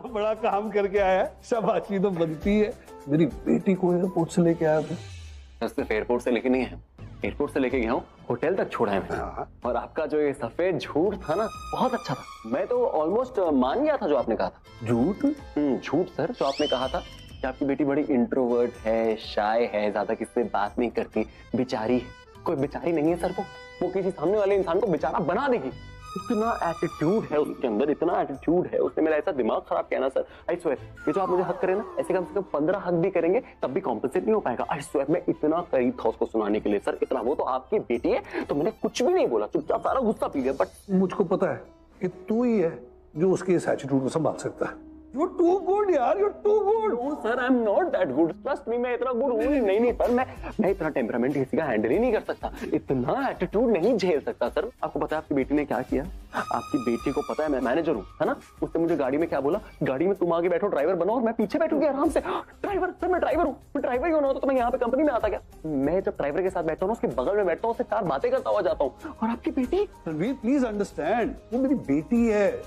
बड़ा काम करके आया है, शाबाशी तो बनती है। मेरी बेटी को एयरपोर्ट से लेके आया था। सिर्फ एयरपोर्ट से लेके नहीं है, एयरपोर्ट से लेके गया हूँ, होटल तक छोड़ा है मैंने। और आपका जो ये सफेद झूठ था ना, बहुत अच्छा था। मैं तो ऑलमोस्ट मान गया था जो आपने कहा था। झूठ? झूठ सर, जो आपने कहा था कि आपकी बेटी बड़ी इंट्रोवर्ट है, शाय है, ज्यादा किसी से बात नहीं करती, बेचारी है। कोई बेचारी नहीं है सर, वो किसी सामने वाले इंसान को बेचारा बना देगी। इतना एटीट्यूड है उसके अंदर, इतना एटीट्यूड है। उसने मेरा ऐसा दिमाग खराब किया ना सर, आई स्वेयर। ये जो आप मुझे हक करें ना, ऐसे कम से कम 15 हक भी करेंगे तब भी कॉम्पेंसेट नहीं हो पाएगा। आई स्वेयर, मैं इतना करीब था उसको सुनाने के लिए सर, इतना। वो तो आपकी बेटी है तो मैंने कुछ भी नहीं बोला, चुपचाप सारा गुस्सा पी लिया। बट मुझको पता है कि तू ही है जो उसके इस एटीट्यूड को संभाल सकता है। You're too good यार, you're too good. No sir, I'm not that good. Trust me, मैं इतना गुड हूँ नहीं सर, मैं इतना टेम्परामेंट किसी का हैंडल ही नहीं कर सकता, इतना एटीट्यूड नहीं झेल सकता सर। आपको पता है आपकी बेटी ने क्या किया? आपकी बेटी को पता है मैं मैनेजर हूँ, है ना? उसने मुझे गाड़ी में क्या बोला, गाड़ी में तुम आगे बैठो, ड्राइवर बनो और मैं पीछे बैठूंगी आराम से। ड्राइवर सर, मैं ड्राइवर हूँ, मैं ड्राइवर ही होना होता तो मैं यहाँ पे कंपनी में आता क्या? मैं जब ड्राइवर के साथ बैठता हूँ उसके बगल में बैठता हूँ, उससे 4 बातें करता हुआ जाता हूँ। और आपकी बेटी? रणवीर प्लीज अंडरस्टैंड, वो मेरी बेटी है,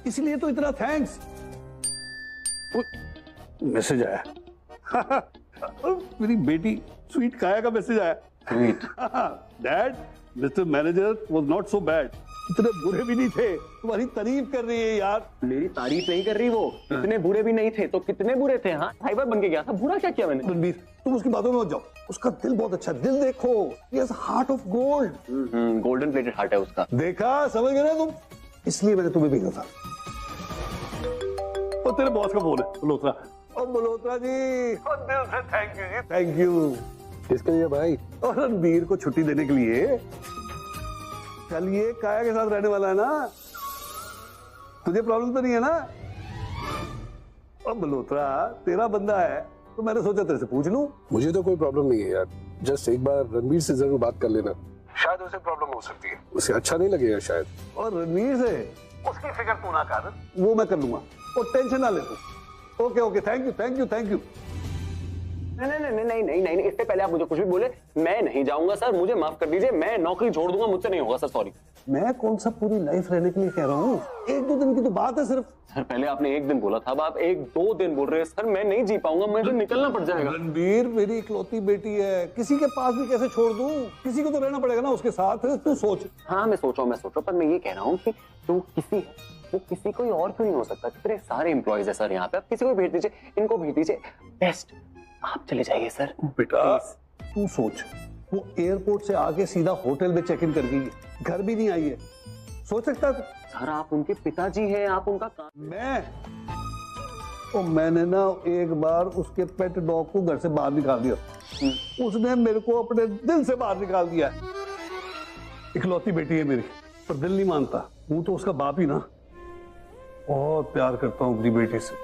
इसलिए तो इतना थैंक्स। मैसेज आया मेरी बेटी स्वीट काया का मैसेज आया। Sweet dad, mister manager was not so bad, इतने बुरे भी नहीं थे। तुम्हारी तारीफ कर रही है यार। मेरी तारीफ नहीं कर रही वो, इतने बुरे भी नहीं थे। तो कितने बुरे थे? हाँ, ड्राइवर बन के गया था, बुरा क्या किया मैंने? रणवीर तुम उसकी बातों में मत जाओ, उसका दिल बहुत अच्छा, दिल देखो, he has a heart of gold। Golden plated heart है उसका। देखा, समझ गए ना तुम, इसलिए मैंने तुम्हें भेजा था। और तेरे बॉस का फोन है, मल्होत्रा। और मल्होत्रा जी, और दिल से थैंक यू जी, थैंक यू। किसके लिए भाई? और रणबीर को छुट्टी देने के लिए। कल ये काया के साथ रहने वाला है ना, तुझे प्रॉब्लम तो नहीं है ना? और मल्होत्रा तेरा बंदा है तो मैंने सोचा तेरे से पूछ लूं। मुझे तो कोई प्रॉब्लम नहीं है यार, जस्ट एक बार रणबीर से जरूर बात कर लेना, शायद उसे प्रॉब्लम हो सकती है, उसे अच्छा नहीं लगेगा शायद। और रणबीर से उसकी फिक्र तू ना कर, वो मैं कर लूंगा, और टेंशन ना ले तू। Okay okay, thank you thank you thank you. नहीं, इससे पहले आप मुझे कुछ भी बोले, मैं नहीं जाऊंगा सर, मुझे माफ कर दीजिए, मैं नौकरी छोड़ दूंगा, मुझसे नहीं होगा सर, सॉरी। मैं कौन सा पूरी लाइफ रहने के लिए कह रहा हूँ, 1-2 दिन की तो बात है सिर्फ। सर पहले आपने 1 दिन बोला था, अब आप 1-2 दिन बोल रहे हैं सर। मैं नहीं जी पाऊंगा, मुझे निकलना पड़ जाएगा। रणबीर मेरी इकलौती बेटी है, किसी के पास भी कैसे छोड़ दूं? किसी को तो रहना पड़ेगा ना उसके साथ, तू सोच। हाँ मैं सोच रहा हूँ, पर मैं ये कह रहा हूँ कि जो किसी है वो किसी कोई और क्यों नहीं हो सकता? कितने सारे एम्प्लॉइज है सर यहाँ पे, आप किसी को भेज दीजिए, इनको भेज दीजिए, बेस्ट आप चले जाइए सर। बेटा तू सोच, वो एयरपोर्ट से आके सीधा होटल में चेक इन कर गई, घर भी नहीं आई है, सोच सकता है? सर आप उनके पिताजी हैं, आप उनका काम। मैंने ना एक बार उसके पेट डॉग को घर से बाहर निकाल दिया, उसने मेरे को अपने दिल से बाहर निकाल दिया। इकलौती बेटी है मेरी, पर दिल नहीं मानता। हूं तो उसका बाप ही ना, बहुत प्यार करता हूँ अपनी बेटी से,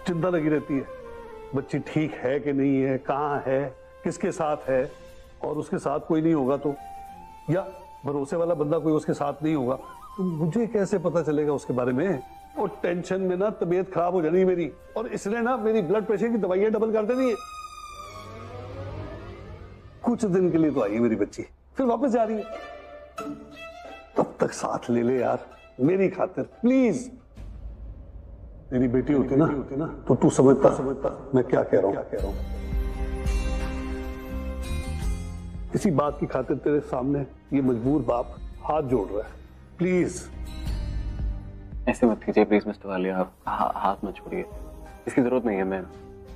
चिंता लगी रहती है बच्ची ठीक है कि नहीं है, कहाँ है, किसके साथ है, और उसके साथ कोई नहीं होगा तो, या भरोसे वाला बंदा कोई उसके साथ नहीं होगा तो मुझे कैसे पता चलेगा उसके बारे में? और टेंशन में ना तबीयत खराब हो जानी मेरी, और इसने ना मेरी ब्लड प्रेशर की दवाइयां डबल कर देनी है। कुछ दिन के लिए तो आई मेरी बच्ची, फिर वापस जा रही है। तब तक साथ ले ले यार मेरी खातिर प्लीज। मेरी बेटी होती ना तो तू समझता मैं क्या कह रहा हूँ। इसी बात की खातिर तेरे सामने ये मजबूर बाप हाथ जोड़ रहा है, प्लीज। ऐसे मत कीजिए प्लीज मिस्टर वालिया, आप हाथ मत छोड़िए, इसकी जरूरत नहीं है। मैं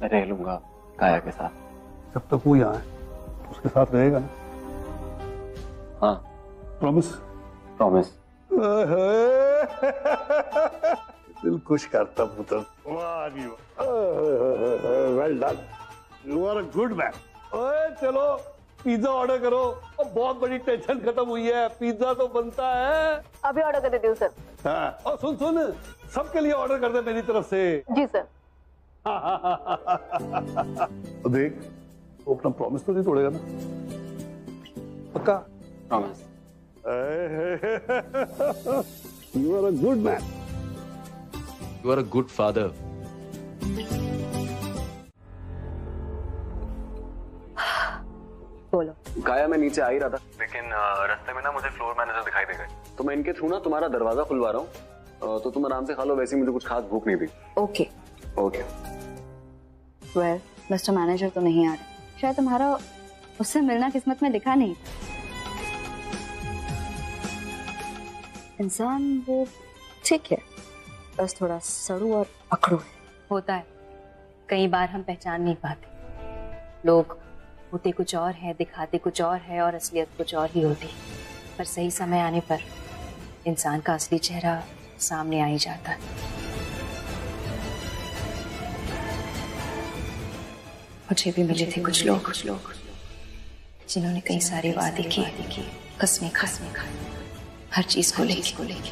रह लूंगा काया के साथ। जब तक वो यहाँ है उसके साथ रहेगा ना? हाँ प्रॉमिस? प्रॉमिस। दिल खुश करता पुत्र। Well done, you are a good man. ओए चलो पिज्जा ऑर्डर करो, और बहुत बड़ी टेंशन खत्म हुई है, पिज्जा तो बनता है। अभी ऑर्डर कर देती हूँ सर। हाँ, और सुन सबके लिए ऑर्डर कर दे मेरी तरफ से। जी सर। तो देख, वो अपना प्रॉमिस तो नहीं तोड़ेगा ना? पक्का? Promise. You are a good man. You are a good father. बोलो। काया मैं नीचे आ ही रहा था, लेकिन रास्ते में ना मुझे फ्लोर मैनेजर दिखाई दे गए, तो मैं इनके थ्रू ना तुम्हारा दरवाजा खुलवा रहा हूँ। तो तुम आराम से खा लो, वैसे ही मुझे कुछ खास भूख नहीं थी। Okay okay. Well, mister manager तो नहीं आ रहे, शायद तुम्हारा उससे मिलना किस्मत में लिखा नहीं था। इंसान वो ठीक है, बस थोड़ा सड़ू और अकड़ू है। होता है, कई बार हम पहचान नहीं पाते। लोग होते कुछ और है, दिखाते कुछ और है और असलियत कुछ और ही होती है। पर सही समय आने पर इंसान का असली चेहरा सामने आ ही जाता है। मुझे भी मिले थे कुछ लोग जिन्होंने कई सारे वादे किए, कसमें खाई, हर चीज को लेके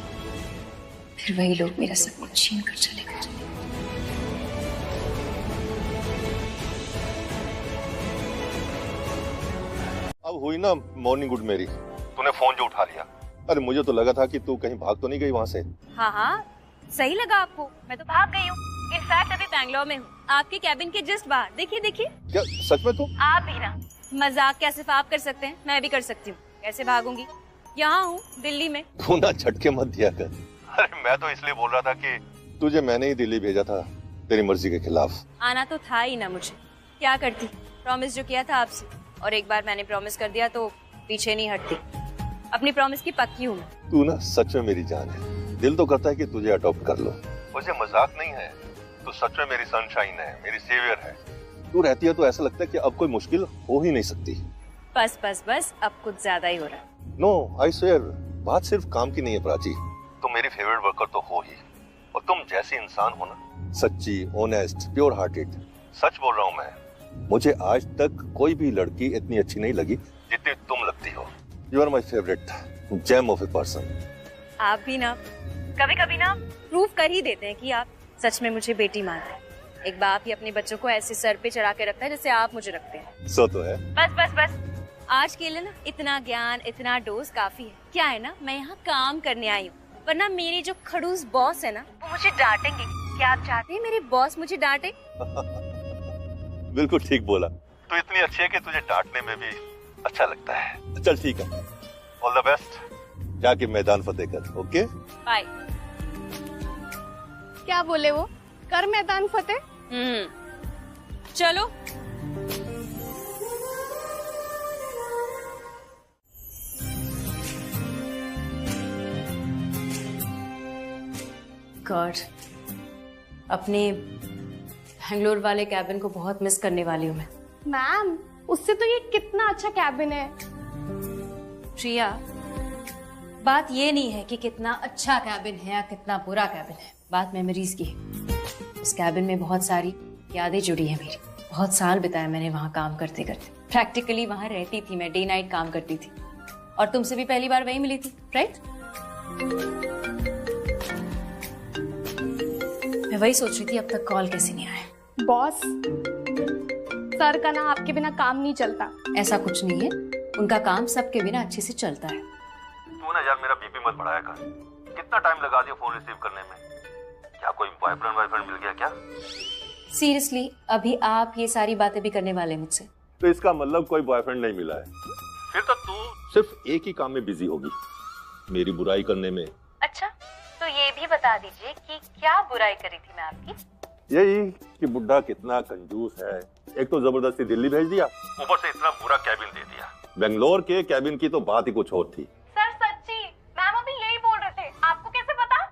फिर वही लोग मेरा सब कुछ छीन कर चले गए। अब हुई ना मॉर्निंग गुड मेरी, तूने फोन जो उठा लिया। अरे मुझे तो लगा था कि तू कहीं भाग तो नहीं गई वहाँ से। हाँ, सही लगा आपको। मैं तो भाग गई हूँ। इनफैक्ट अभी बैंगलोर में हूँ, आपके कैबिन के जस्ट बाहर। देखिए। क्या सच में तू? आप भी ना, मजाक क्या सिर्फ आप कर सकते हैं, मैं भी कर सकती हूँ। कैसे भागूंगी, यहाँ हूँ दिल्ली में। तू ना झटके मत दिया कर। अरे मैं तो इसलिए बोल रहा था कि तुझे मैंने ही दिल्ली भेजा था तेरी मर्जी के खिलाफ। आना तो था ही ना मुझे, क्या करती। प्रॉमिस जो किया था आपसे, और एक बार मैंने प्रॉमिस कर दिया तो पीछे नहीं हटती। अपनी प्रॉमिस की पक्की हूँ मैं। तू ना सच में मेरी जान है। दिल तो करता है कि तुझे अडॉप्ट कर लो। मुझे मजाक नहीं है, तू सच में मेरी सनशाइन है, मेरी सेवियर है। तू रहती है तो ऐसा लगता है कि अब कोई मुश्किल हो ही नहीं सकती। बस अब कुछ ज्यादा ही हो रहा है। नो आई स्वेयर, बात सिर्फ काम की नहीं है प्राची। तुम मेरी फेवरेट वर्कर तो हो ही, और तुम जैसी इंसान हो ना, सच्ची, ऑनेस्ट, प्योर हार्टेड। सच बोल रहा हूँ मैं, मुझे आज तक कोई भी लड़की इतनी अच्छी नहीं लगी जितनी तुम लगती हो। You are my favourite gem of a person. आप भी ना कभी ना प्रूव कर ही देते हैं कि आप सच में मुझे बेटी मानते हैं। एक बाप ही अपने बच्चों को ऐसे सर पे चढ़ा के रखता है जैसे आप मुझे रखते हैं। सो तो है। बस आज के लिए ना इतना ज्ञान, इतना डोज काफी है। क्या है ना, मैं यहाँ काम करने आई हूँ, वरना मेरे जो खड़ूस बॉस है ना, वो मुझे डांटेंगे। क्या आप चाहते हैं मेरे बॉस मुझे डांटे? बिल्कुल ठीक बोला। तू इतनी अच्छी है कि तुझे डांटने में भी अच्छा लगता है। चल ठीक है, ऑल द बेस्ट। जाके मैदान फतेह कर। Okay bye. क्या बोले वो? कर मैदान फतेह। चलो। गॉड, अपने बेंगलोर वाले कैबिन को बहुत मिस करने वाली हूँ मैं। मैम, उससे तो ये कितना अच्छा कैबिन है। प्रिया, बात ये नहीं है कि कितना अच्छा कैबिन है या कितना बुरा कैबिन है, बात मेमोरीज की है। उस कैबिन में बहुत सारी यादें जुड़ी हैं मेरी। बहुत साल बिताया मैंने वहाँ काम करते करते। प्रैक्टिकली वहाँ रहती थी मैं, डे नाइट काम करती थी। और तुमसे भी पहली बार वहीं मिली थी, राइट? मैं वही सोच रही थी अब तक कॉल कैसे नहीं आया। बॉस, सर का ना आपके बिना काम नहीं चलता। ऐसा कुछ नहीं है, उनका काम सबके बिना अच्छे से चलता है। तू ना यार मेरा बीपी मत बढ़ाया कर। कितना टाइम लगा दिया फोन रिसीव करने में। क्या कोई बॉयफ्रेंड मिल गया क्या? सीरियसली, अभी आप ये सारी बातें भी करने वाले मुझसे? तो इसका मतलब कोई बॉयफ्रेंड नहीं मिला है। फिर तो तू सिर्फ एक ही काम में बिजी होगी, मेरी बुराई करने में। अच्छा, तो ये भी बता दीजिए कि क्या बुराई करी थी मैं आपकी? यही कि बुड्ढा कितना कंजूस है। एक तो जबरदस्ती दिल्ली भेज दिया, ऊपर से इतना बुरा कैबिन दे दिया। बेंगलोर के कैबिन की तो बात ही कुछ और थी। सर सच्ची, मैम अभी यही बोल रहे थे। आपको कैसे पता?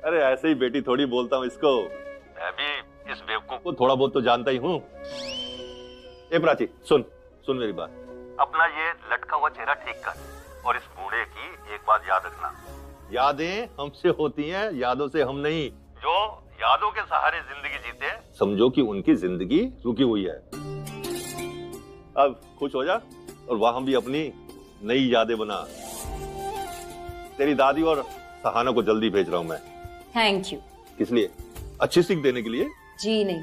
अरे ऐसे ही बेटी थोड़ी बोलता हूँ इसको, मैं भी इस बेवकूफ को थोड़ा बहुत तो जानता ही हूँ। ए प्राची, सुन मेरी बात। अपना ये लटका हुआ चेहरा ठीक कर, और इस बूढ़े की एक बात याद रखना, यादें हमसे होती हैं, यादों से हम नहीं। जो यादों के सहारे जिंदगी जीते हैं, समझो कि उनकी जिंदगी रुकी हुई है। अब खुश हो जा और वहां भी अपनी नई यादें बना। तेरी दादी और सहाना को जल्दी भेज रहा हूं मैं। Thank you. किस लिए? अच्छी सीख देने के लिए? जी नहीं,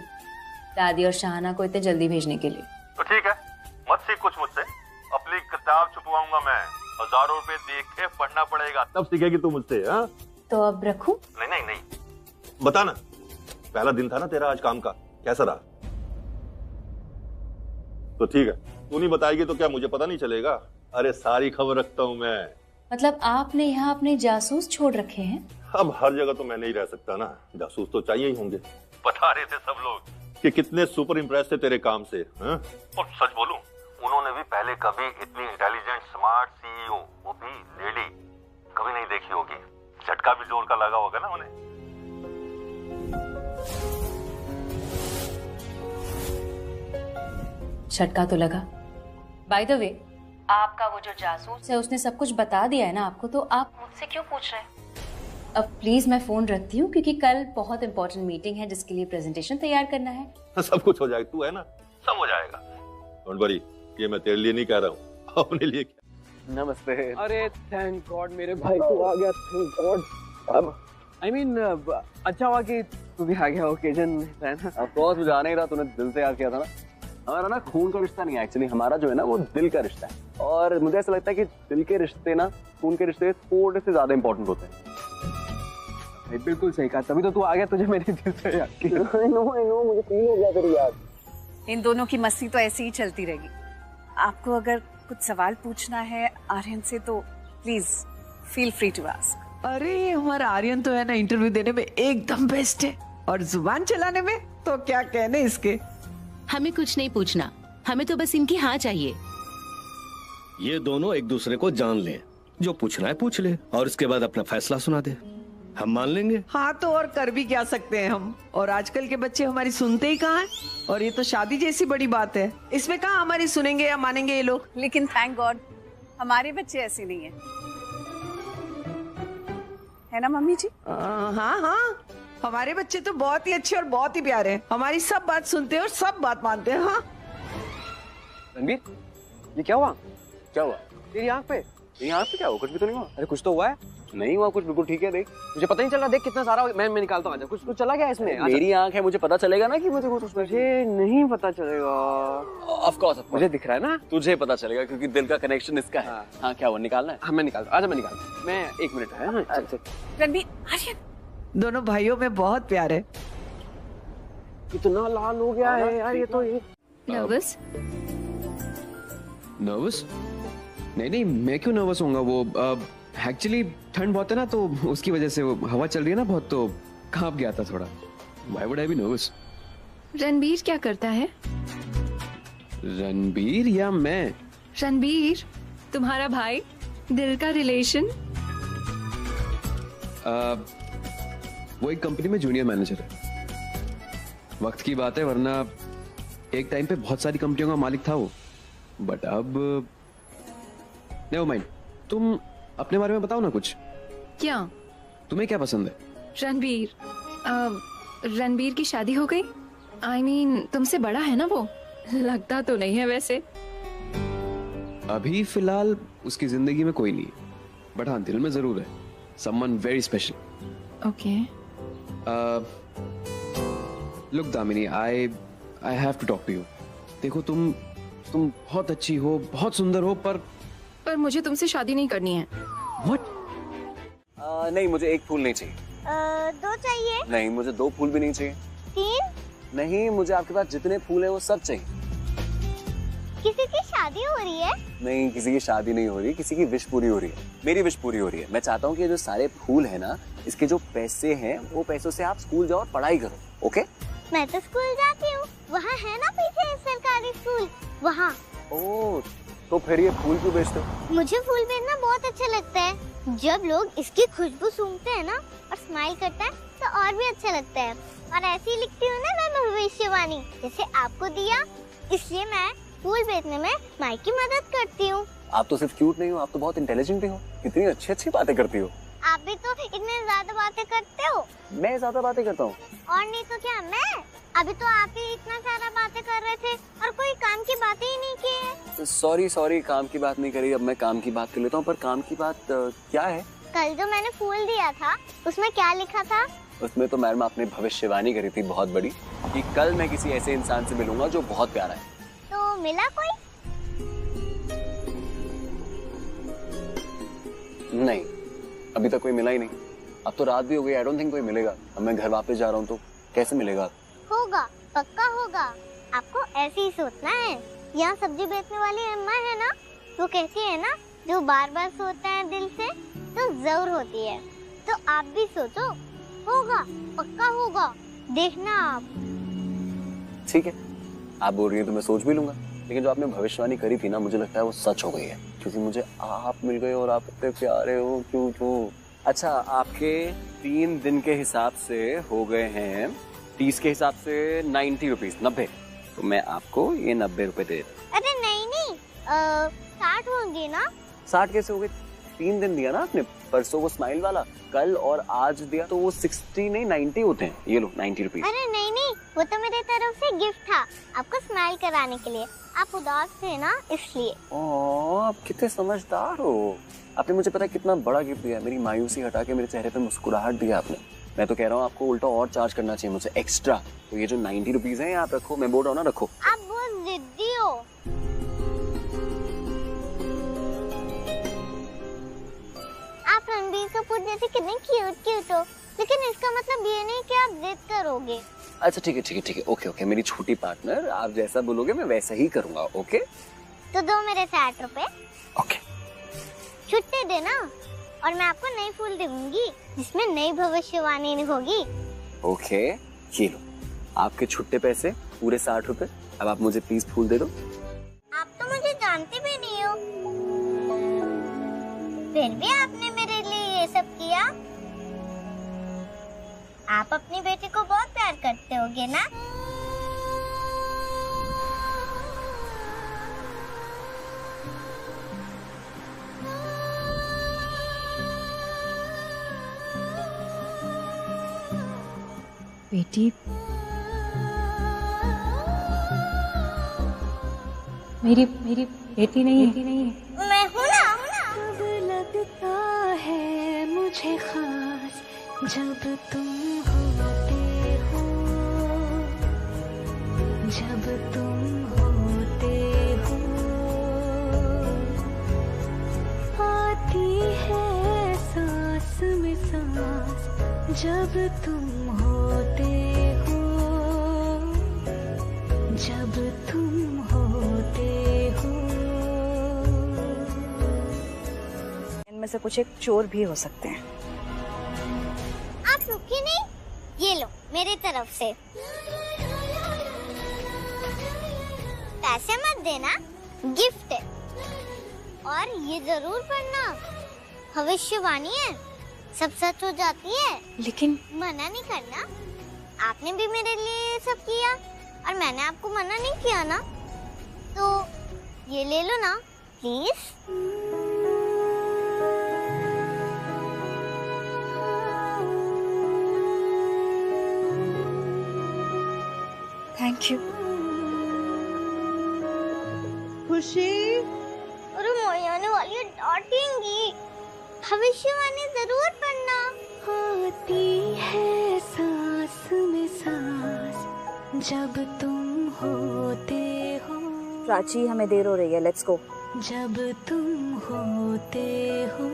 दादी और शाहाना को इतने जल्दी भेजने के लिए। तो ठीक है, मत सीख कुछ मुझसे। अपनी किताब छुपवाऊंगा मैं, हजारों रुपए देख के पढ़ना पड़ेगा, तब सीखेगी तू मुझसे। हाँ, तो अब रखूं? नहीं, बता ना, पहला दिन था ना तेरा आज काम का, कैसा रहा? तो ठीक है, तू नहीं बताएगी तो क्या मुझे पता नहीं चलेगा? अरे सारी खबर रखता हूँ मैं। मतलब आपने यहाँ अपने जासूस छोड़ रखे हैं? अब हर जगह तो मैं नहीं रह सकता ना, जासूस तो चाहिए ही होंगे। बता रहे थे सब लोग कि कितने सुपर इम्प्रेस थे तेरे काम से, हाँ? और सच बोलूं, उन्होंने भी पहले कभी इतनी इंटेलिजेंट स्मार्ट सीईओ, वो भी लेडी, कभी नहीं देखी होगी। झटका भी जोर का लगा होगा ना उन्हें। झटका तो लगा। बाय द वे, आपका वो जो जासूस है उसने सब कुछ बता दिया है ना आपको, तो आप मुझसे क्यों पूछ रहे हैं? अब प्लीज मैं फोन रखती हूँ क्योंकि कल बहुत इंपॉर्टेंट मीटिंग है जिसके लिए प्रेजेंटेशन तैयार करना है। सब कुछ हो जाएगा, तू है ना, सब हो जाएगा। डोंट वरी, ये मैं तेरे लिए नहीं कह रहा हूँ, अपने लिए। नमस्ते। अरे थैंक गॉड मेरे भाई तू आ गया, थैंक गॉड। अब आई मीन अच्छा हुआ कि तू भी आ गया, ओकेजन है ना। ऑफ कोर्स मुझे आना ही था, तूने दिल से याद किया था ना। हमारा ना खून का रिश्ता नहीं है एक्चुअली, हमारा जो है ना वो दिल का रिश्ता है। और मुझे ऐसा लगता है कि दिल के रिश्ते ना खून के रिश्ते थोड़े से ज्यादा इंपॉर्टेंट होते हैं। बिल्कुल सही कहा, तभी तो तू आ गया, तुझे मेरे दिल से याद किया। I know, मुझे फील हो गया तेरी याद। इन दोनों की मस्ती तो ऐसे ही चलती रहेगी। आपको अगर कुछ सवाल पूछना है आर्यन से तो please feel free to ask. अरे हमारा आर्यन तो है ना इंटरव्यू देने में एकदम बेस्ट है, और जुबान चलाने में तो क्या कहने इसके। हमें कुछ नहीं पूछना, हमें तो बस इनकी हाँ चाहिए। ये दोनों एक दूसरे को जान लें, जो पूछना है पूछ ले और इसके बाद अपना फैसला सुना दे, हम मान लेंगे। हाँ तो और कर भी क्या सकते हैं हम, और आजकल के बच्चे हमारी सुनते ही कहाँ हैं। और ये तो शादी जैसी बड़ी बात है, इसमें कहाँ हमारी सुनेंगे या मानेंगे ये लोग। लेकिन थैंक गॉड हमारे बच्चे ऐसे नहीं है ना मम्मी जी? हाँ, हमारे बच्चे तो बहुत ही अच्छे और बहुत ही प्यारे हैं, हमारी सब बात सुनते हैं और सब बात मानते हैं। हाँ रणबीर, ये क्या हुआ? क्या हुआ तेरी आंख पे? तेरी आंख पे क्या हुआ? कुछ भी तो नहीं हुआ? अरे कुछ तो हुआ है? नहीं हुआ कुछ, बिल्कुल ठीक है। देख मुझे पता नहीं चल रहा, देख कितना सारा मैं निकालता हूँ। कुछ तो चला गया इसमें। मेरी आंख है, मुझे पता चलेगा ना कि मुझे कुछ। मुझे नहीं पता चलेगा। ऑफ कोर्स मुझे दिख रहा है ना। तुझे पता चलेगा क्योंकि दिल का कनेक्शन इसका है। हाँ क्या हुआ, निकालना है? हाँ मैं निकालता, आजा मैं निकालता। मैं 1 मिनट है। अच्छा रणबीर, आर्यन दोनों भाइयों में बहुत प्यार है। इतना लाल हो गया है यार ये तो। नर्वस? नर्वस? नहीं, मैं क्यों नर्वस होऊंगा? वो एक्चुअली ठंड बहुत है ना, तो उसकी वजह से वो हवा चल रही है ना बहुत, तो कांप गया था थोड़ा। Why would I be nervous? Ranbir क्या करता है? रणबीर या मैं? रणबीर तुम्हारा भाई, दिल का रिलेशन। वो एक कंपनी में जूनियर मैनेजर है। वक्त की बात है, वरना एक टाइम पे बहुत सारी कंपनियों का मालिक था वो, बट अब नेवर माइंड। तुम अपने बारे में बताओ ना कुछ। क्या? तुम्हें क्या पसंद है? रणबीर, रणबीर की शादी हो गई? I mean, तुमसे बड़ा है ना वो? लगता तो नहीं है वैसे। अभी फिलहाल उसकी जिंदगी में कोई नहीं है, बट हाँ दिल में जरूर है। Someone very special. Okay. Look Damini, I have to talk to you. देखो तुम बहुत अच्छी हो, बहुत सुंदर हो, पर मुझे तुमसे शादी नहीं करनी है। What? नहीं, मुझे 1 फूल नहीं चाहिए। 2 चाहिए? नहीं, मुझे 2 फूल भी नहीं चाहिए। 3? नहीं, मुझे आपके पास जितने फूल हैं वो सब चाहिए। किसी की शादी हो रही है? नहीं, किसी की शादी नहीं हो रही, किसी की विश पूरी हो रही है। मेरी विश पूरी हो रही है। मैं चाहता हूँ कि जो सारे फूल है ना, इसके जो पैसे हैं वो पैसों से आप स्कूल जाओ और पढ़ाई करो। ओके? मैं तो स्कूल जाती हूँ, वहाँ है ना पीछे सरकारी स्कूल, वहाँ। ओह, तो फिर ये फूल क्यों बेचते हो? मुझे फूल बेचना बहुत अच्छा लगता है। जब लोग इसकी खुशबू सूंघते हैं ना और स्माइल करते हैं तो और भी अच्छा लगता है। और ऐसे ही लिखती हूँ ना मैं भविष्यवाणी, जैसे आपको दिया, इसलिए मैं फूल बेचने में माई की मदद करती हूँ। आप तो सिर्फ क्यूट नहीं हो, आप तो बहुत इंटेलिजेंट भी हो। कितनी अच्छी बातें करती हो। आप भी तो इतने ज्यादा बातें करते हो। मैं ज्यादा बातें करता हूँ? और नहीं तो क्या, मैं अभी तो आप ही इतना सारा बातें कर रहे थे और कोई काम की बातें ही नहीं की है। सॉरी, काम की बात नहीं करी। अब मैं काम की बात कर लेता हूँ, पर काम की बात क्या है? कल जो मैंने फूल दिया था उसमें क्या लिखा था? उसमें तो मैडम आपने भविष्यवाणी करी थी बहुत बड़ी, कि कल मैं किसी ऐसे इंसान से मिलूंगा जो बहुत प्यारा है। तो मिला कोई? नहीं, अभी तक कोई मिला ही नहीं। अब तो रात भी हो गई, आई डोंट थिंक कोई मिलेगा। अब मैं घर वापस जा रहा हूँ, तो कैसे मिलेगा? होगा, पक्का होगा। आपको ऐसे ही सोचना है। यहाँ सब्जी बेचने वाली अम्मा है ना, वो कहती है ना, जो बार बार सोता है दिल से तो जरूर होती है। तो आप भी सोचो, होगा, पक्का होगा, देखना आप। ठीक है, आप बोल रही हैं तो मैं सोच भी लूंगा, लेकिन जो आपने भविष्यवाणी करी थी ना, मुझे लगता है वो सच हो गई है, क्योंकि मुझे आप मिल गए और आप इतने प्यारे हो। क्यों? अच्छा, आपके 3 दिन के हिसाब से हो गए हैं 30 के हिसाब से 90 रुपीज, 90। तो मैं आपको ये 90 रुपए दे देता। अरे नहीं 60 होंगे ना। 60 कैसे हो गए? 3 दिन दिया ना आपने, परसों वो स्माइल वाला, कल और आज दिया, तो वो 60 नहीं 90 होते हैं। ये लो 90 रुपीज। अरे नहीं, वो तो मेरे तरफ से गिफ्ट था आपको स्माइल कराने के लिए। आप उदास थे ना, इसलिए। ओह, आप कितने समझदार हो। आपने मुझे पता है कितना बड़ा गिफ्ट दिया, मेरी मायूसी हटा के मेरे चेहरे पे मुस्कुराहट दिया आपने। मैं तो कह रहा हूँ आपको उल्टा और चार्ज करना चाहिए मुझसे एक्स्ट्रा। तो ये जो 90 रुपीज है आप रखो, मैं बोल रहा हूँ ना रखो। आप बहुत जिद्दी हो। आप रणबीर कपूर जैसे कितने क्यूट हो, लेकिन इसका मतलब ये नहीं कि आप जिद करोगे। अच्छा ठीक है, ओके, मेरी छोटी पार्टनर, आप जैसा बोलोगे मैं वैसा ही करूँगा। ओके, तो दो मेरे 60 रुपए। ओके, छुट्टे देना, और मैं आपको नई फूल दूंगी जिसमें नई भविष्यवाणी होगी। ओके, ये लो आपके छुट्टे पैसे पूरे 60 रुपए। अब आप मुझे प्लीज फूल दे दो। आप तो मुझे जानते भी नहीं हो, फिर भी आपने मेरे लिए ये सब किया। आप अपनी बेटी को बहुत प्यार करते होगे ना। बेटी मेरी बेटी नहीं है। मैं हूँ ना। लगता है मुझे खास जब तुम होते हो, जब तुम होते हो, आती है सांस में सांस जब तुम होते हो, जब तुम होते हो। इनमें से कुछ एक चोर भी हो सकते हैं। आप रुकी नहीं, ये लो मेरी तरफ से। पैसे मत देना, गिफ्ट है। और ये जरूर पढ़ना, भविष्यवाणी है, सब सच हो जाती है। लेकिन मना नहीं करना, आपने भी मेरे लिए ये सब किया और मैंने आपको मना नहीं किया ना, तो ये ले लो ना प्लीज। Thank you. खुशी, अरे मैं आने वाली है, डांटेंगी। भविष्यवाणी जरूर पढ़ना। आती है सांस में सांस जब तुम होते हो। प्राची, हमें देर हो रही है, लेट्स गो। जब तुम होते हो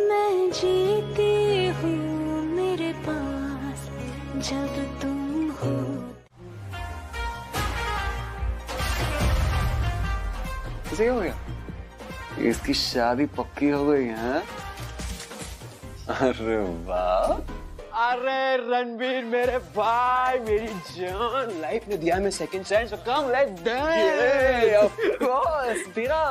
मैं जीती हूँ मेरे पास, जब तुम हो। इसे क्या हो गया? इसकी शादी पक्की हो गई है? अरे वाह। अरे रणबीर मेरे भाई, मेरी जान, लाइफ ने दिया मैं second chance, so come let's dance। Of course, तेरा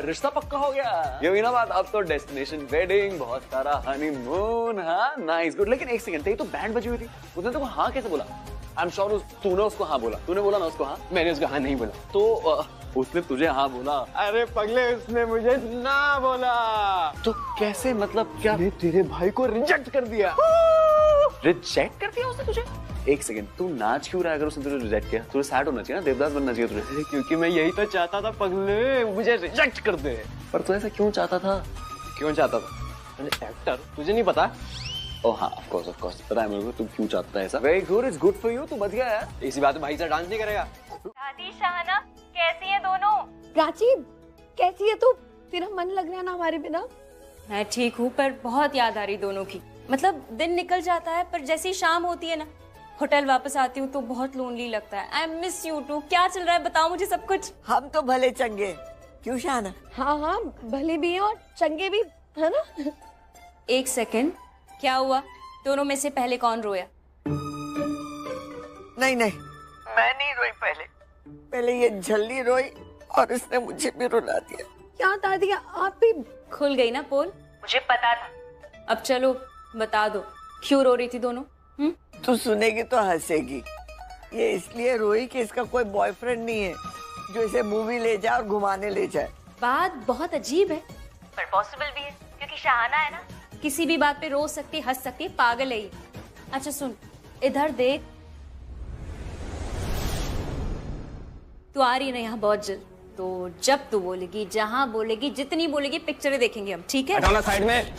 रिश्ता पक्का हो गया। ये हुई ना बात, अब तो डेस्टिनेशन वेडिंग, बहुत सारा हनीमून। हाँ नाइस गुड। लेकिन एक सेकंड, तेरी तो बैंड बजी हुई थी, उसने तो हाँ कैसे बोला? आई एम श्योर तूने उसको हाँ बोला। तूने बोला ना उसको हाँ? मैंने उसको हाँ नहीं बोला। तो उसने तुझे हाँ बोला? अरे पगले, उसने मुझे ना बोला। तो कैसे, मतलब क्या? तेरे भाई को रिजेक्ट कर दिया। रिजेक्ट कर दिया उसने तुझे? एक सेकंड, तू नाच क्यों रहा है? अगर उसने तुझे रिजेक्ट किया, तुझे सैड होना चाहिए ना, देवदास बनना चाहिए तुझे। क्योंकि मैं यही तो चाहता था पगले, मुझे रिजेक्ट कर दे। पर तू ऐसा क्यों चाहता था? क्यों चाहता था? एक्टर, तुझे नहीं पता? ओह हाँ, ऑफ कोर्स पता है मेरे को, तू क्यों चाहता है ऐसा। Very good, it's good for you, तू बच गया यार। इसी बात में भाई से डांस नहीं करेगा। दादी शाहना, कैसी है दोनों? प्राची, कैसी है तू? तेरा मन लग रहा है ना हमारे बिना? मैं ठीक हूँ, पर बहुत याद आ रही दोनों की। मतलब दिन निकल जाता है, पर जैसी शाम होती है ना, होटल वापस आती हूँ तो बहुत लोनली लगता है। I miss you too. क्या चल रहा है बताओ मुझे सब कुछ। हम तो भले चंगे, क्यों शाना? हाँ हाँ, भले भी हैं और चंगे भी। है ना? एक सेकंड, क्या हुआ? दोनों में से पहले कौन रोया? नहीं नहीं, मैं नहीं रोई। पहले ये झल्ली रोई और उसने मुझे भी रुला दिया। क्या दादी, आप भी खुल गई ना पोल? मुझे पता था। अब चलो बता दो, क्यों रो रही थी दोनों? तू सुनेगी तो हंसेगी। ये इसलिए रोई कि इसका कोई बॉयफ्रेंड नहीं है जो इसे मूवी ले जाए और घुमाने ले जाए। बात बहुत अजीब है, पर पॉसिबल भी है, क्योंकि शाहाना है ना, किसी भी बात पे रो सकती, हंस सकती, पागल है ये। अच्छा सुन, इधर देख, तू आ रही है ना यहाँ बहुत जल्द, तो जब तू बोलेगी, जहाँ बोलेगी, जितनी बोलेगी, पिक्चरें देखेंगे हम, ठीक है? हटाना साइड में।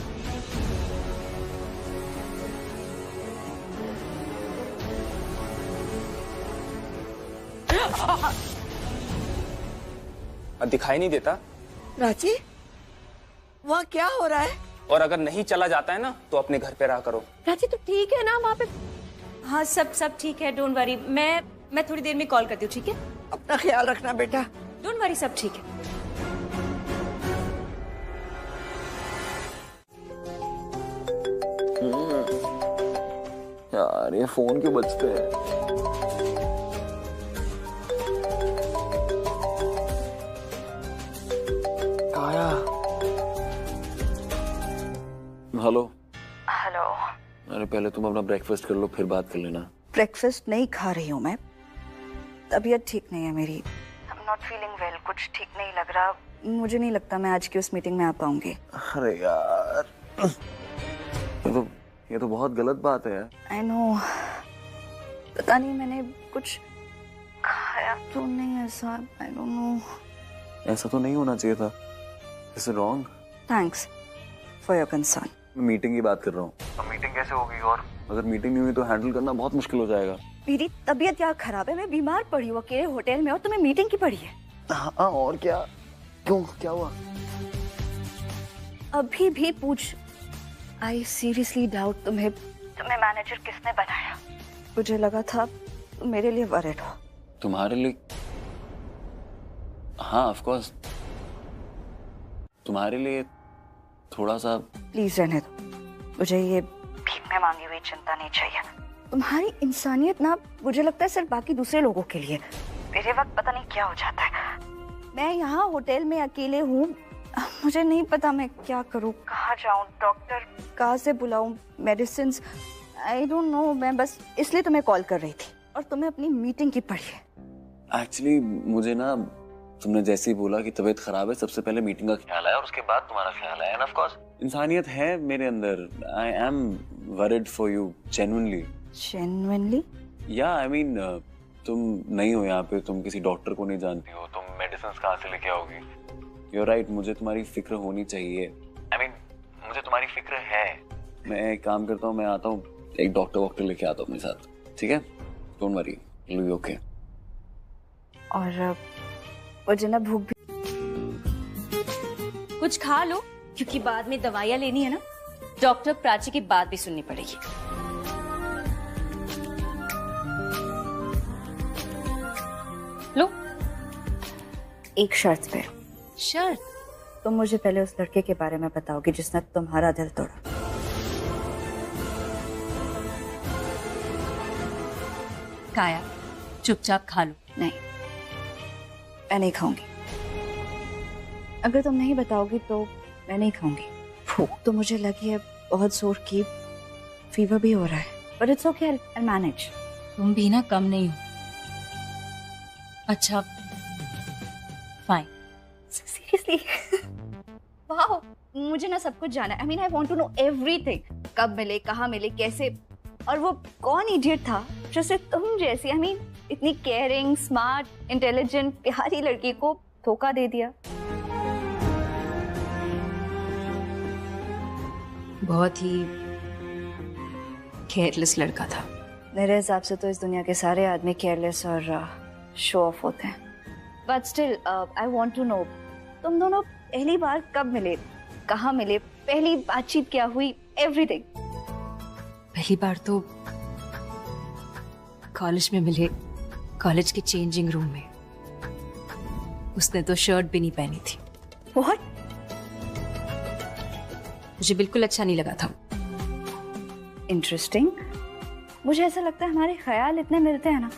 दिखाई नहीं देता? प्राची, वहाँ क्या हो रहा है? और अगर नहीं चला जाता है ना तो अपने घर पे रहा करो। प्राची तो ठीक है ना वहाँ पे? हाँ सब ठीक है, डोंट वरी। मैं थोड़ी देर में कॉल करती हूँ, ठीक है? अपना ख्याल रखना बेटा। डोंट वरी, सब ठीक है। यार ये फोन क्यों बजते हैं? काया। हेलो। हेलो। अरे पहले तुम अपना ब्रेकफास्ट कर लो, फिर बात कर लेना। ब्रेकफास्ट नहीं खा रही हूँ मैं, तबीयत ठीक नहीं है मेरी। I am not feeling well, कुछ ठीक नहीं लग रहा। मुझे नहीं लगता मैं आज की उस मीटिंग में आ पाऊंगी। अरे यार ये तो बहुत गलत बात है। आई नो, पता नहीं मैंने कुछ खाया तो नहीं ऐसा, आई डोंट नो। ऐसा तो नहीं होना चाहिए था। Is it wrong? Thanks for your concern. मैं मीटिंग की बात कर रहा हूँ। अब मीटिंग कैसे होगी? और अगर मीटिंग नहीं हुई तो हैंडल करना बहुत मुश्किल हो जाएगा। मेरी तबीयत क्या खराब है, मैं बीमार पड़ी हूँ अकेले होटल में, और तुम्हें मीटिंग की पड़ी है। हाँ और क्या? क्यों, क्या हुआ? अभी भी पूछ। आई सीरियसली डाउट तुम्हें मैनेजर किसने बनाया। मुझे लगा था तुम मेरे लिए वरिड हो। तुम्हारे लिए? हाँ ऑफ कोर्स, तुम्हारे लिए थोड़ा सा। प्लीज रहने दो, मुझे ये भीख में मांगी हुई चिंता नहीं चाहिए। तुम्हारी इंसानियत ना, मुझे लगता है सिर्फ बाकी दूसरे लोगों के लिए। मेरे वक्त पता नहीं क्या हो जाता है। मैं यहाँ होटल में अकेले हूँ, मुझे नहीं पता मैं क्या करूँ, कहाँ जाऊँ, डॉक्टर कहाँ से बुलाऊँ, मेडिसिन, आई डोंट नो। मैं बस इसलिए तुम्हें कॉल कर रही थी, और तुम्हें अपनी मीटिंग की पड़ी है। एक्चुअली मुझे ना, तुमने जैसे ही बोला कि तबीयत खराब है, सबसे पहले मीटिंग का ख्याल आया और उसके बाद तुम्हारा ख्याल आया। एंड ऑफ कोर्स इंसानियत है मेरे अंदर। I am worried for you genuinely. Genuinely? या आई मीन, तुम नहीं हो यहाँ पे, तुम किसी डॉक्टर को नहीं जानती हो, तुम मेडिसिन कहाँ से लेके आओगी? यू आर राइट, मुझे तुम्हारी फिक्र होनी चाहिए। आई मीन मुझे तुम्हारी फिक्र है। मैं एक काम करता हूँ, मैं आता हूँ, एक डॉक्टर लेके आता हूँ अपने साथ, ठीक है? Don't worry, will be okay. और मुझे ना भूख भी। कुछ खा लो, क्योंकि बाद में दवाइयाँ लेनी है ना। डॉक्टर प्राची की बात भी सुननी पड़ेगी। लो। एक शर्त पे। शर्त? तुम मुझे पहले उस लड़के के बारे में बताओगे जिसने तुम्हारा दिल तोड़ा। काया, चुपचाप खा लो। नहीं, मैं नहीं खाऊंगी। अगर तुम नहीं बताओगी तो मैं नहीं खाऊंगी। भूख तो मुझे लगी है बहुत जोर की, फीवर भी हो रहा है, but it's okay, I will manage. तुम भी ना कम नहीं हो। अच्छा फाइन। सीरियसली? वाओ, मुझे ना सब कुछ जाना है। I mean I want to know everything. कब मिले, कहाँ मिले, कैसे, और वो कौन इडियट था जो सिर्फ तुम जैसी, आई मीन इतनी केयरिंग, स्मार्ट, इंटेलिजेंट, प्यारी लड़की को धोखा दे दिया। बहुत ही केयरलेस लड़का था। मेरे हिसाब से तो इस दुनिया के सारे आदमी केयरलेस और शो ऑफ होते हैं। But still I want to know, तुम दोनों पहली बार कब मिले, कहाँ मिले, पहली बातचीत क्या हुई, एवरीथिंग। पहली बार तो कॉलेज में मिले, कॉलेज के चेंजिंग रूम में। उसने तो शर्ट भी नहीं पहनी थी। What? मुझे बिल्कुल अच्छा नहीं लगा था। इंटरेस्टिंग। मुझे ऐसा लगता है हमारे ख्याल इतने मिलते हैं ना,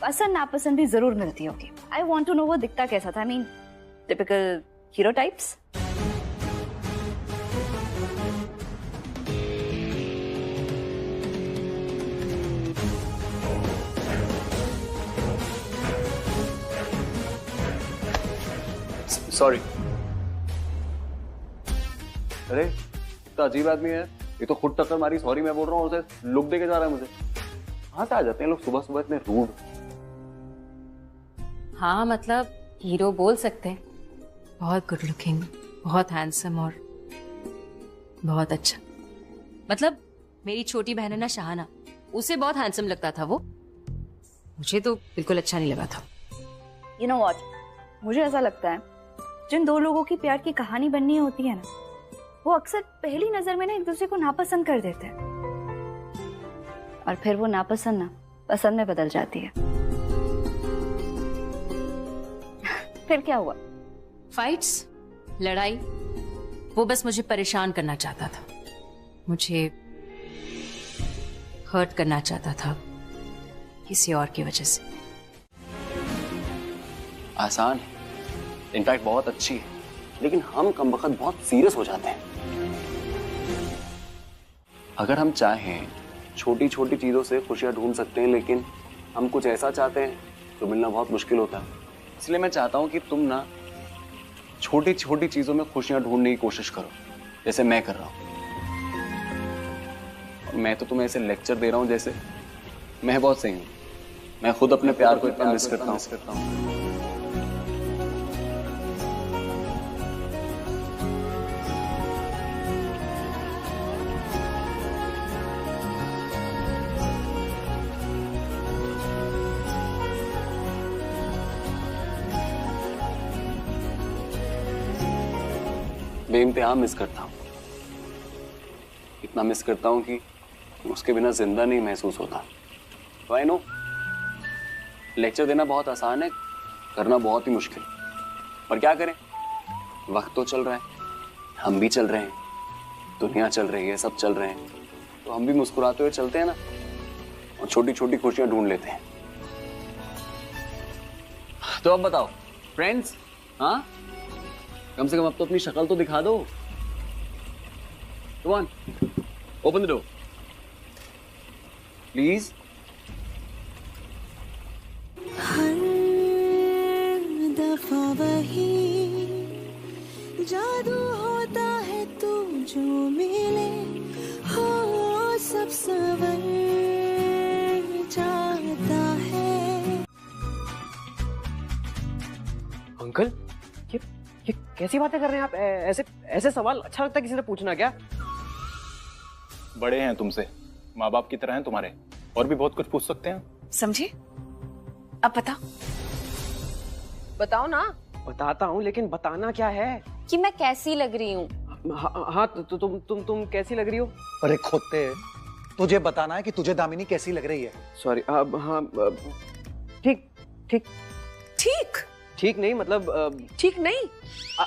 पसंद नापसंद भी जरूर मिलती होगी। आई वॉन्ट टू नो वो दिखता कैसा था। I mean typical hero types. Sorry. अरे तो अजीब आदमी है ये, तो खुद टक्कर मारी सॉरी मैं बोल रहा हूँ, उसे लुक देके जा रहा है मुझे। कहाँ से आ जाते हैं लोग सुबह सुबह इतने रूड। हाँ मतलब हीरो बोल सकते हैं। बहुत गुड लुकिंग, बहुत हैंडसम और बहुत अच्छा। मतलब मेरी छोटी बहन है ना शाहाना, उसे बहुत हैंडसम लगता था वो, मुझे तो बिल्कुल अच्छा नहीं लगा था। यू नो व्हाट, मुझे ऐसा लगता है जिन दो लोगों की प्यार की कहानी बननी होती है ना, वो अक्सर पहली नजर में ना एक दूसरे को नापसंद कर देते हैं और फिर वो नापसंद ना पसंद में बदल जाती है। फिर क्या हुआ? फाइट्स, लड़ाई। वो बस मुझे परेशान करना चाहता था, मुझे हर्ट करना चाहता था किसी और की वजह से। आसान है, इनफैक्ट बहुत अच्छी है, लेकिन हम कमबख्त बहुत सीरियस हो जाते हैं। अगर हम चाहें छोटी छोटी चीजों से खुशियां ढूंढ सकते हैं, लेकिन हम कुछ ऐसा चाहते हैं जो मिलना बहुत मुश्किल होता है। इसलिए मैं चाहता हूं कि तुम ना छोटी छोटी चीजों में खुशियां ढूंढने की कोशिश करो, जैसे मैं कर रहा हूं। मैं तो तुम्हें ऐसे लेक्चर दे रहा हूं जैसे मैं बहुत सही हूं। मैं खुद अपने प्यार को इतना मिस करता हूं। बेइंतहा मिस करता हूं, इतना मिस करता हूं कि उसके बिना जिंदा नहीं महसूस होता। तो आई नो लेक्चर देना बहुत आसान है, करना बहुत ही मुश्किल। पर क्या करें, वक्त तो चल रहा है, हम भी चल रहे हैं, दुनिया चल रही है, सब चल रहे हैं, तो हम भी मुस्कुराते हुए चलते हैं ना, और छोटी छोटी खुशियां ढूंढ लेते हैं। तो अब बताओ फ्रेंड्स, हाँ कम से कम अब तो अपनी शक्ल तो दिखा दो। Come on, open the door please. हर दफा वही जादू होता है, तू जो मिले हो सब सवर जाता है। अंकल ये कैसी बातें कर रहे हैं आप? ऐसे ऐसे सवाल अच्छा लगता है किसी से पूछना क्या? बड़े हैं तुमसे, माँ बाप की तरह हैं तुम्हारे, और भी बहुत कुछ पूछ सकते हैं। समझे? अब बताओ ना। बताता हूँ, लेकिन बताना क्या है? कि मैं कैसी लग रही हूँ। हाँ तो तुम कैसी लग रही हो? अरे खोते, तुझे बताना है कि तुझे दामिनी कैसी लग रही है। सॉरी, हाँ ठीक ठीक ठीक ठीक नहीं मतलब ठीक नहीं,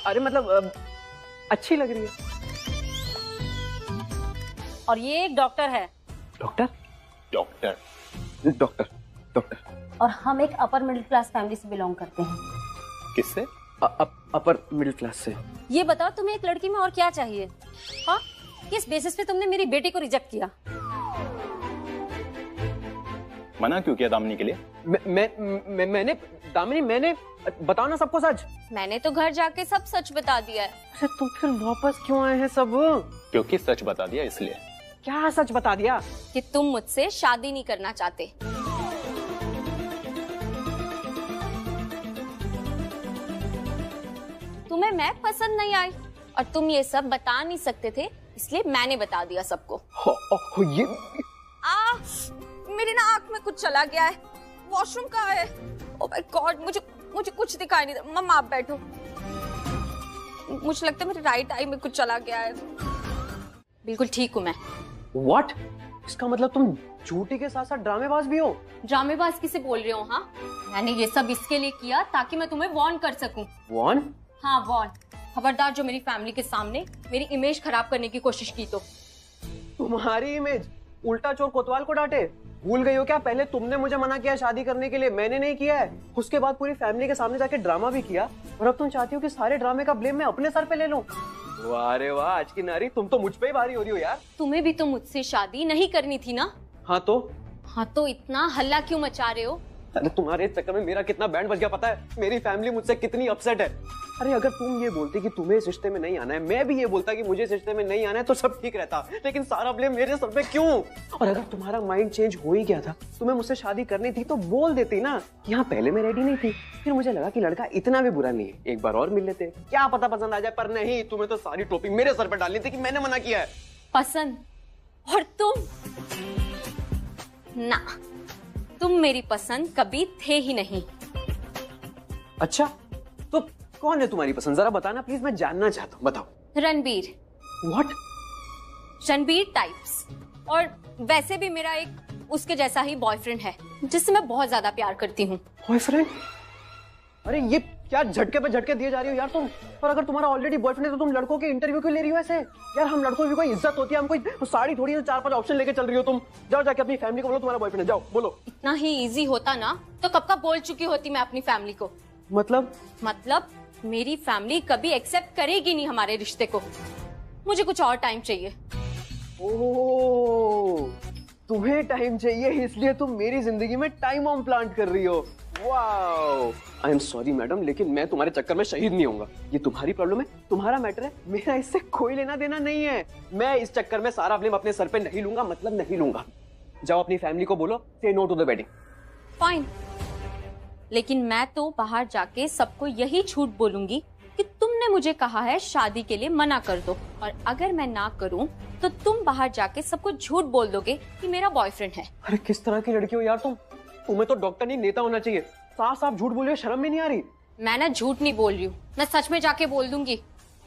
अरे मतलब अच्छी लग रही है। और ये एक डॉक्टर है। डॉक्टर? Doctor doctor doctor. और हम एक अपर मिडिल क्लास फैमिली से बिलोंग करते हैं। किससे? अपर मिडिल क्लास से। ये बताओ तुम्हें एक लड़की में और क्या चाहिए? हाँ, किस बेसिस पे तुमने मेरी बेटी को रिजेक्ट किया? मना क्यों किया दामिनी के लिए? मैंने दामिनी, मैंने बताओ ना सबको सच। मैंने तो घर जाके सब सच बता दिया है। अरे तो फिर वापस क्यों आए हैं सब? क्योंकि सच बता दिया इसलिए। क्या सच बता दिया? कि तुम मुझसे शादी नहीं करना चाहते। तुम्हें मैं पसंद नहीं आई और तुम ये सब बता नहीं सकते थे, इसलिए मैंने बता दिया सबको। ये मेरी ना आंख में कुछ चला गया है। वॉशरूम कहाँ है? ओह माय गॉड, मुझे कुछ दिखाई नहीं दे। मम्मा आप बैठो। मुझे लगता है मेरे राइट आई में कुछ चला गया है। बिल्कुल ठीक हूँ मैं। What? इसका मतलब तुम झूठी के साथ साथ ड्रामेबाज भी हो? ड्रामेबाज किसे बोल रहे हो? हाँ, मैंने ये सब इसके लिए किया ताकि मैं तुम्हें वार्न कर सकूं। वार्न? हाँ वार्न। खबरदार जो मेरी फैमिली के सामने मेरी इमेज खराब करने की कोशिश की तो। तुम्हारी इमेज? उल्टा चोर कोतवाल को डांटे। भूल गई हो क्या? पहले तुमने मुझे मना किया शादी करने के लिए, मैंने नहीं किया है। उसके बाद पूरी फैमिली के सामने जाके ड्रामा भी किया, और अब तुम चाहती हो कि सारे ड्रामे का ब्लेम मैं अपने सर पे ले लूं। वाह रे वाह, आज की नारी तुम तो मुझ पे ही भारी हो रही हो यार। तुम्हें भी तो मुझसे शादी नहीं करनी थी ना? हाँ तो इतना हल्ला क्यों मचा रहे हो? अरे तुम्हारे इस चक्कर में मेरा कितना बैंड बज गया पता है? मेरी फैमिली मुझसे कितनी अपसेट है। अरे अगर तुम ये बोलती कि तुम्हें इस रिश्ते में नहीं आना है, मैं भी ये बोलता कि मुझे इस रिश्ते में नहीं आना है, तो सब ठीक रहता। लेकिन सारा ब्लेम मेरे सर पे क्यों? और अगर तुम्हारा माइंड चेंज हो ही गया था, तुम्हें मुझसे शादी करनी थी, तो बोल देती ना कि हाँ पहले मैं रेडी नहीं थी, फिर मुझे लगा कि लड़का इतना भी बुरा नहीं है, एक बार और मिल लेते, क्या पता पसंद आ जाए। पर नहीं, तुम्हें तो सारी टोपी मेरे सर पर डालनी थी कि मैंने मना किया है। पसंद? और तुम मेरी पसंद कभी थे ही नहीं। अच्छा, तो कौन है तुम्हारी पसंद? जरा बताना प्लीज, मैं जानना चाहता हूँ, बताओ। रणबीर। व्हाट? रणबीर टाइप्स। और वैसे भी मेरा एक उसके जैसा ही बॉयफ्रेंड है, जिससे मैं बहुत ज्यादा प्यार करती हूँ। बॉयफ्रेंड? अरे ये क्या झटके पे झटके दिए जा रही हो यार तुम। और अगर तुम्हारा ऑलरेडी बॉयफ्रेंड है तो तुम लड़कों के इंटरव्यू क्यों ले रही हो ऐसे? यार हम लड़कों की कोई इज्जत होती है, हम कोई साड़ी थोड़ी ना 4-5 ऑप्शन लेके चल रही हो तुम। जाओ जाके अपनी फैमिली को बोलो तुम्हारा बॉयफ्रेंड है, जाओ बोलो। इतना ही इजी होता ना तो कब का बोल चुकी होती मैं अपनी फैमिली को। मतलब मेरी फैमिली कभी एक्सेप्ट करेगी नहीं हमारे रिश्ते को। मुझे कुछ और टाइम चाहिए। ओह, तुम्हें टाइम चाहिए, इसलिए तुम मेरी जिंदगी में टाइम बॉम्ब प्लांट कर रही हो। Wow, I am sorry madam, लेकिन मैं तुम्हारे चक्कर में शहीद नहीं होऊंगा। ये तुम्हारी प्रॉब्लम है, तुम्हारा मैटर है, मेरा इससे कोई लेना देना नहीं है। मैं इस चक्कर में सारा ब्लेम अपने सर पे नहीं लूंगा, मतलब नहीं लूंगा। जाओ अपनी फैमिली को बोलो say no to the wedding. Fine, लेकिन मैं तो बाहर जाके सबको यही झूठ बोलूंगी कि तुमने मुझे कहा है शादी के लिए मना कर दो, और अगर मैं ना करूं तो तुम बाहर जाके सबको झूठ बोल दोगे कि मेरा बॉयफ्रेंड है। अरे किस तरह की लड़की हो यार तुम? तुम्हें तो डॉक्टर नहीं नेता होना चाहिए। साफ साफ झूठ बोल रही हो, शर्म में नहीं आ रही? मैं ना झूठ नहीं बोल रही हूँ, मैं सच में जाके बोल दूंगी।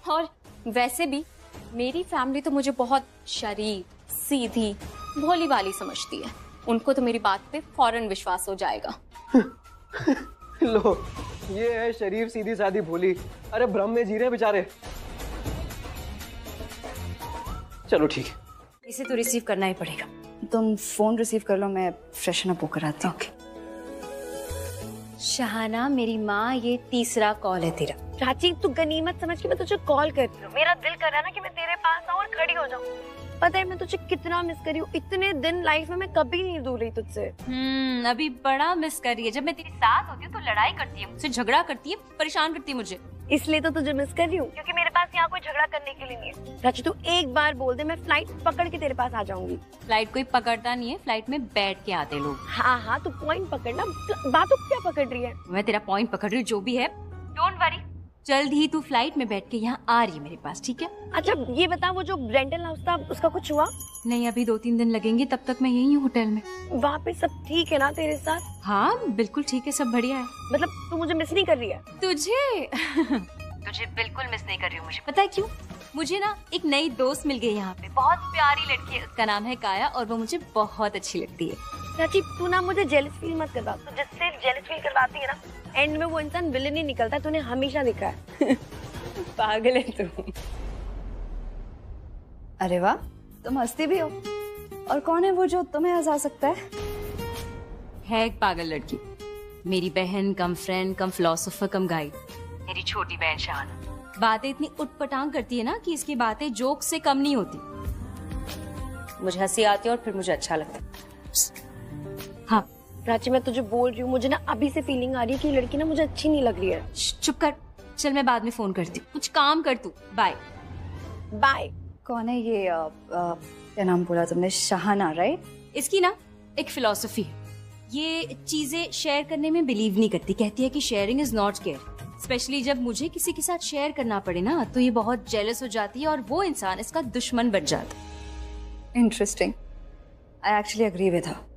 और वैसे भी मेरी फैमिली तो मुझे बहुत शरीफ, सीधी, भोली भाली समझती है। उनको तो मेरी बात पे फौरन विश्वास हो जाएगा। लो, ये है शरीफ, सीधी सादी, भोली। अरे भ्रम में जी रहे बेचारे। चलो ठीक है, इसे तो रिसीव करना ही पड़ेगा। तुम फोन रिसीव कर लो, मैं फ्रेशन अप होकर आती हूँ। शहाना मेरी माँ, ये तीसरा कॉल है तेरा। चाची तू गनीमत समझ के मैं तुझे कॉल कर रही हूँ। मेरा दिल कर रहा है ना कि मैं तेरे पास आऊँ और खड़ी हो जाऊँ। पता है मैं तुझे कितना मिस कर रही हूँ। इतने दिन लाइफ में मैं कभी नहीं दूर रही तुझसे। अभी बड़ा मिस कर रही है। जब मैं तेरे साथ होती हूँ तो लड़ाई करती है, मुझसे झगड़ा करती है, परेशान करती है मुझे। इसलिए तो तुझे मिस कर रही हूँ, क्योंकि मेरे पास यहाँ कोई झगड़ा करने के लिए नहीं है। चाची तू एक बार बोल दे, मैं फ्लाइट पकड़ के तेरे पास आ जाऊंगी। फ्लाइट कोई पकड़ता नहीं है, फ्लाइट में बैठ के आते लोग। हाँ, तू पॉइंट पकड़ना। बातों क्या पकड़ रही है? मैं तेरा पॉइंट पकड़ रही हूँ, जो भी है। डोंट वरी, जल्द ही तू फ्लाइट में बैठ के यहाँ आ रही है मेरे पास, ठीक है? अच्छा ये बता, वो जो रेंटल हाउस था उसका कुछ हुआ? नहीं, अभी 2-3 दिन लगेंगे, तब तक मैं यही हूँ होटल में। वहाँ पे सब ठीक है ना तेरे साथ? हाँ बिल्कुल ठीक है, सब बढ़िया है। मतलब तू मुझे मिस नहीं कर रही है? तुझे बिल्कुल मिस नहीं कर रही हूँ। मुझे पता है क्यों? मुझे ना एक नई दोस्त मिल गई यहाँ पे, बहुत प्यारी लड़की है, उसका नाम है काया, और वो मुझे बहुत अच्छी लगती है। चाची तू ना मुझे जेलस फील मत करवा। तू जिससे जेलस फील करवाती है ना, एंड में वो इंसान विलेन ही निकलता है। तूने हमेशा दिखा है। पागल है तू। अरे वाह, तुम हंसती भी हो। और कौन है वो जो तुम्हें हंसा सकता है एक पागल लड़की, मेरी बहन कम फ्रेंड कम फिलोसोफर कम गाइड, मेरी छोटी बहन शहाना। बातें इतनी उटपटांग करती है ना कि इसकी बातें जोक से कम नहीं होती। मुझे हंसी आती है और फिर मुझे अच्छा लगता है। हाँ प्राची, मैं तुझे बोल रही हूँ, मुझे ना अभी से फीलिंग आ रही है कि ये लड़की ना मुझे अच्छी नहीं लग रही है। चुप कर, चल मैं बाद में फोन करती हूँ, कुछ काम कर तू। Bye bye. कौन है ये? क्या नाम बोला तुमने? शहाना, राइट? इसकी ना एक फिलॉसफी है, ये चीजें शेयर करने में बिलीव नहीं करती। कहती है कि sharing is not care. Specially जब मुझे किसी के साथ शेयर करना पड़े ना, तो ये बहुत जेलस हो जाती है और वो इंसान इसका दुश्मन बन जाता है। Interesting, I actually agree with her.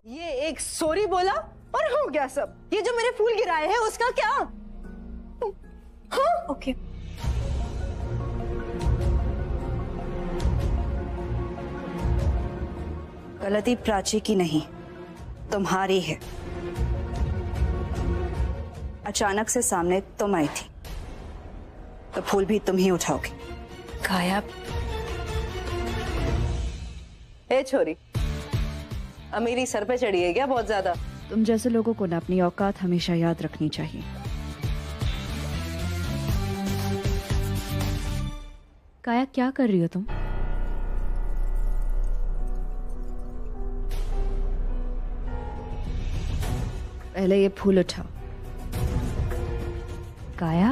ये एक सॉरी बोला और हो गया सब। ये जो मेरे फूल गिराए हैं उसका क्या? हाँ ओके। गलती प्राची की नहीं, तुम्हारी है। अचानक से सामने तुम आई थी, तो फूल भी तुम ही उठाओगे। काया, ए छोरी, अमीरी सर पे चढ़ी है क्या बहुत ज्यादा? तुम जैसे लोगों को ना अपनी औकात हमेशा याद रखनी चाहिए। काया, क्या कर रही हो तुम? पहले ये फूल उठाओ। काया,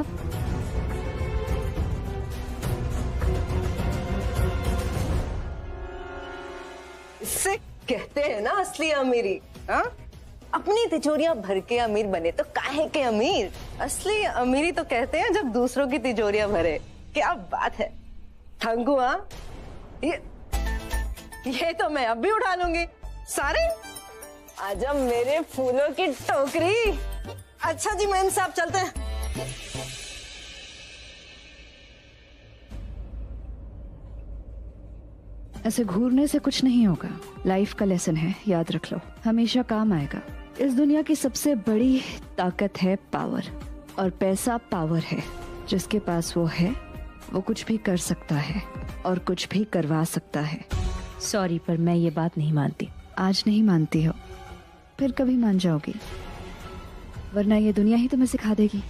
इससे कहते हैं ना असली अमीरी। हाँ, अपनी तिजोरियां भर के अमीर बने तो काहे के अमीर। असली अमीरी तो कहते हैं जब दूसरों की तिजोरियां भरे। क्या बात है, थैंक हाँ। ये तो मैं अब भी उठा लूंगी सारे। आजा मेरे फूलों की टोकरी। अच्छा जी, मैम साहब चलते हैं। ऐसे घूरने से कुछ नहीं होगा। लाइफ का लेसन है, याद रख लो, हमेशा काम आएगा। इस दुनिया की सबसे बड़ी ताकत है पावर, और पैसा पावर है। जिसके पास वो है वो कुछ भी कर सकता है और कुछ भी करवा सकता है। सॉरी, पर मैं ये बात नहीं मानती। आज नहीं मानती हो, फिर कभी मान जाओगी, वरना ये दुनिया ही तुम्हें सिखा देगी।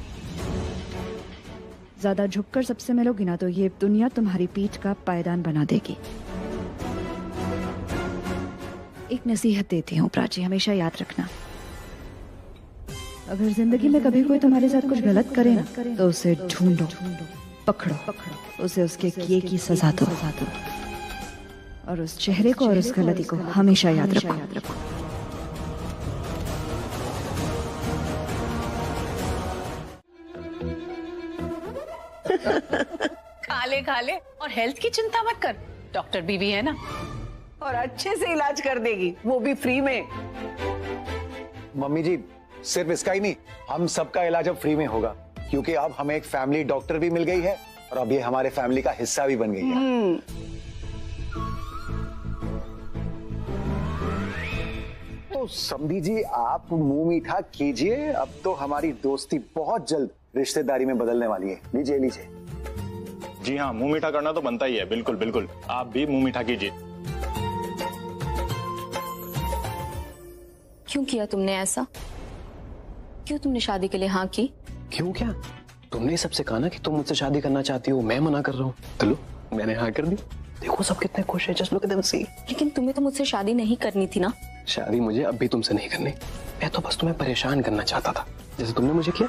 ज्यादा झुककर सबसे मिलोगी ना तो ये दुनिया तुम्हारी पीठ का पायदान बना देगी। एक नसीहत देती हूँ प्राची, हमेशा याद रखना, अगर जिंदगी में कभी कोई तुम्हारे साथ कुछ गलत करे ना तो उसे ढूंढो, पकड़ो, उसे उसके किए की सजा दो, और उस चेहरे को और उस गलती को हमेशा याद रखो। खा ले और हेल्थ की चिंता मत कर, डॉक्टर बीवी है ना, और अच्छे से इलाज कर देगी, वो भी फ्री में। मम्मी जी, सिर्फ इसका ही नहीं, हम सबका इलाज अब फ्री में होगा, क्योंकि अब हमें एक फैमिली डॉक्टर भी मिल गई है और अब ये हमारे फैमिली का हिस्सा भी बन गई है। तो समधी जी, आप मुंह मीठा कीजिए, अब तो हमारी दोस्ती बहुत जल्द रिश्तेदारी में बदलने वाली है। लीजिए लीजिए। जी हाँ, मुंह मीठा करना तो बनता ही है। बिल्कुल बिल्कुल, आप भी मुंह मीठा कीजिए। क्यों किया तुमने ऐसा? क्यों तुमने शादी के लिए हाँ की? क्यों क्या? तुमने सबसे कहा ना कि तुम मुझसे शादी करना चाहती हो, मैं मना कर रहा हूँ, तो लो मैंने हाँ कर दी। देखो सब कितने खुश हैं, just look at them see. लेकिन तुम्हें तो मुझसे शादी नहीं करनी थी ना। शादी मुझे अब भी तुमसे नहीं करनी, मैं तो बस तुम्हें परेशान करना चाहता था, जैसे तुमने मुझे किया,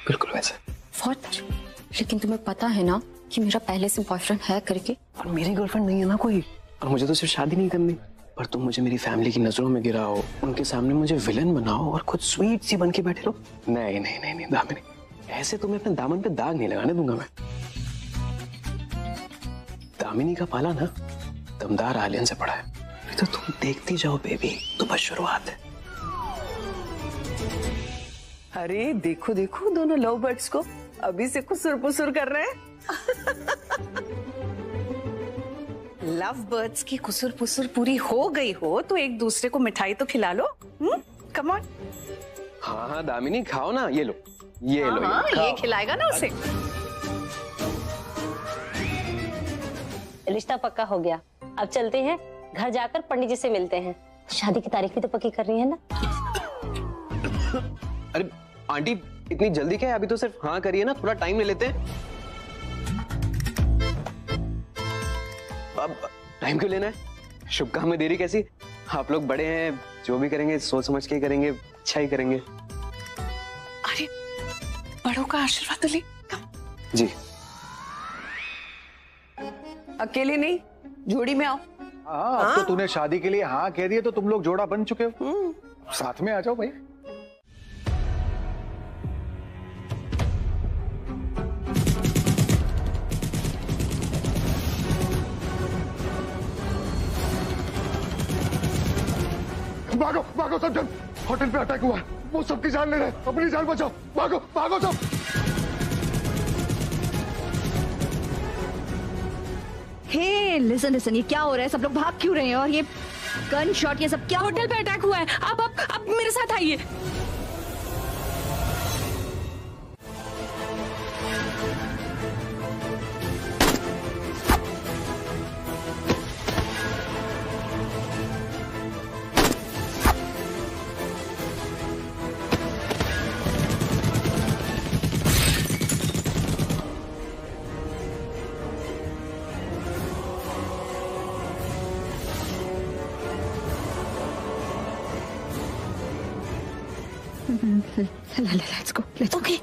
बिल्कुल वैसे। फॉर लेकिन तुम्हें पता है ना कि मेरा पहले से बॉयफ्रेंड है करके। और मेरी गर्लफ्रेंड नहीं है ना कोई, और मुझे तो सिर्फ शादी नहीं करनी। पर तुम मुझे मेरी फैमिली की नजरों में गिराओ, उनके सामने मुझे विलन बनाओ और खुद स्वीट सी बन के बैठे रहो। नहीं नहीं नहीं नहीं दामिनी, ऐसे तुम्हें अपने दामन पे दाग नहीं लगाने दूंगा मैं। दामिनी का पाला ना दमदार आलियन से पड़ा है, तो तुम देखती जाओ बेबी, तो बस शुरुआत है। अरे देखो देखो दोनों लव बर्ड्स को अभी से कुसुर पुसुर कर रहे हैं। लव बर्ड्स की कुसुर पुसुर पूरी हो गई हो तो एक दूसरे को मिठाई तो खिला लो। Come on. हाँ हाँ दामिनी, खाओ ना, ये लो ये लो। हाँ, ये खिलाएगा ना उसे। रिश्ता पक्का हो गया, अब चलते हैं घर जाकर पंडित जी से मिलते हैं। शादी की तारीख भी तो पक्की करनी है ना। अरे आंटी, इतनी जल्दी क्या है? अभी तो सिर्फ हाँ करिए ना, थोड़ा टाइम ले लेते हैं। अब टाइम क्यों लेना है? शुभ काम में देरी कैसी? आप लोग बड़े हैं, जो भी करेंगे सोच समझ के करेंगे, अच्छा ही करेंगे। अरे बड़ों का आशीर्वाद तो ले। जी। अकेले नहीं, जोड़ी में आओ। हाँ, अब तो तूने शादी के लिए हाँ कह दिया तो तुम लोग जोड़ा बन चुके हो, साथ में आ जाओ भाई। भागो भागो सब जन, होटल पे अटैक हुआ है, वो सबकी जान ले रहे हैं, अपनी जान बचाओ, भागो भागो सब। हे लिसन लिसन, ये क्या हो रहा है? सब लोग भाग क्यों रहे हैं? और ये गन शॉट ये सब क्या? होटल पे अटैक हुआ है। आप मेरे साथ आइए। Let's go. Let's go. Okay.